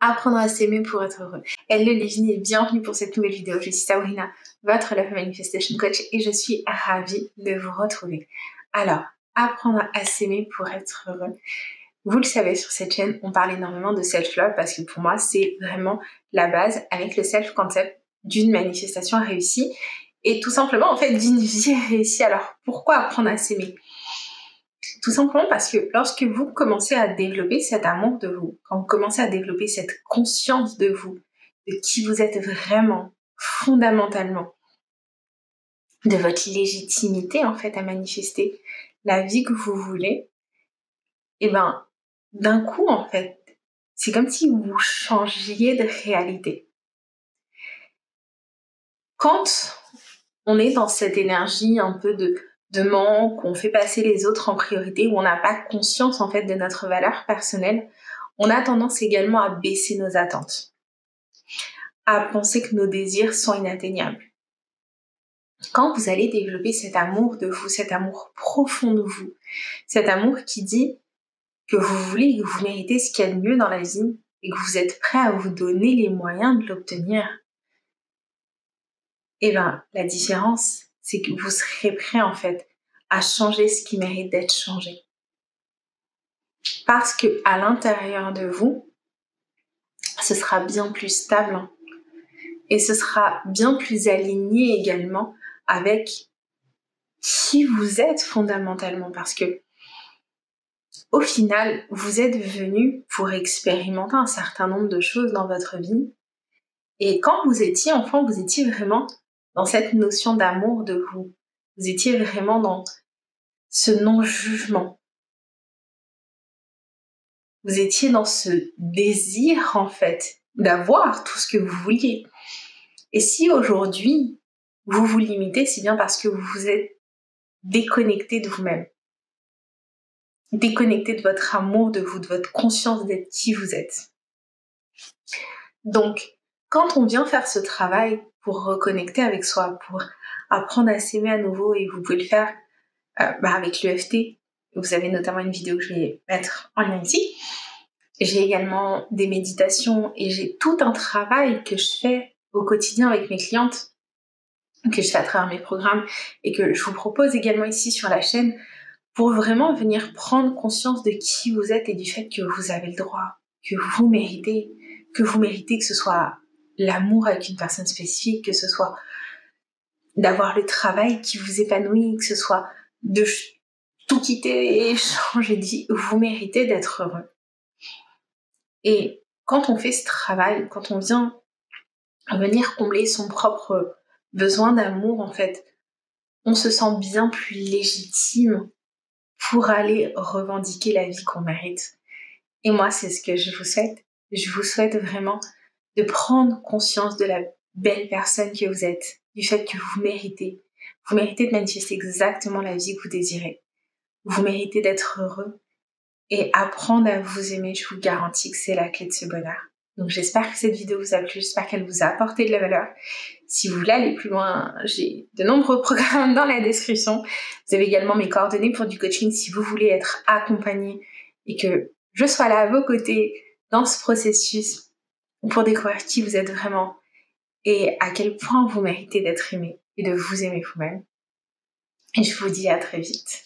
Apprendre à s'aimer pour être heureux. Hello les génies et bienvenue pour cette nouvelle vidéo. Je suis Sabrina, votre Love Manifestation Coach et je suis ravie de vous retrouver. Alors, apprendre à s'aimer pour être heureux. Vous le savez, sur cette chaîne, on parle énormément de self-love parce que pour moi, c'est vraiment la base avec le self-concept d'une manifestation réussie et tout simplement, en fait, d'une vie réussie. Alors, pourquoi apprendre à s'aimer ? Tout simplement parce que lorsque vous commencez à développer cet amour de vous, quand vous commencez à développer cette conscience de vous, de qui vous êtes vraiment, fondamentalement, de votre légitimité en fait à manifester la vie que vous voulez, et ben d'un coup en fait, c'est comme si vous changiez de réalité. Quand on est dans cette énergie un peu de manque, on fait passer les autres en priorité, où on n'a pas conscience en fait de notre valeur personnelle, on a tendance également à baisser nos attentes, à penser que nos désirs sont inatteignables. Quand vous allez développer cet amour de vous, cet amour profond de vous, cet amour qui dit que vous voulez et que vous méritez ce qu'il y a de mieux dans la vie et que vous êtes prêt à vous donner les moyens de l'obtenir, et bien la différence, c'est que vous serez prêt en fait à changer ce qui mérite d'être changé. Parce que à l'intérieur de vous, ce sera bien plus stable et ce sera bien plus aligné également avec qui vous êtes fondamentalement. Parce que au final, vous êtes venu pour expérimenter un certain nombre de choses dans votre vie. Et quand vous étiez enfant, vous étiez vraiment dans cette notion d'amour de vous. Vous étiez vraiment dans ce non-jugement. Vous étiez dans ce désir, en fait, d'avoir tout ce que vous vouliez. Et si aujourd'hui, vous vous limitez, c'est bien parce que vous vous êtes déconnecté de vous-même. Déconnecté de votre amour de vous, de votre conscience d'être qui vous êtes. Donc, quand on vient faire ce travail pour reconnecter avec soi, pour apprendre à s'aimer à nouveau, et vous pouvez le faire avec l'EFT, vous avez notamment une vidéo que je vais mettre en lien ici. J'ai également des méditations et j'ai tout un travail que je fais au quotidien avec mes clientes, que je fais à travers mes programmes et que je vous propose également ici sur la chaîne pour vraiment venir prendre conscience de qui vous êtes et du fait que vous avez le droit, que vous méritez que ce soit l'amour avec une personne spécifique, que ce soit d'avoir le travail qui vous épanouit, que ce soit de tout quitter et changer de vie, vous méritez d'être heureux. Et quand on fait ce travail, quand on vient venir combler son propre besoin d'amour, en fait, on se sent bien plus légitime pour aller revendiquer la vie qu'on mérite. Et moi, c'est ce que je vous souhaite. Je vous souhaite vraiment de prendre conscience de la belle personne que vous êtes, du fait que vous méritez. Vous méritez de manifester exactement la vie que vous désirez. Vous méritez d'être heureux et apprendre à vous aimer, je vous garantis que c'est la clé de ce bonheur. Donc j'espère que cette vidéo vous a plu, j'espère qu'elle vous a apporté de la valeur. Si vous voulez aller plus loin, j'ai de nombreux programmes dans la description. Vous avez également mes coordonnées pour du coaching si vous voulez être accompagné et que je sois là à vos côtés dans ce processus pour découvrir qui vous êtes vraiment et à quel point vous méritez d'être aimé et de vous aimer vous-même. Et je vous dis à très vite.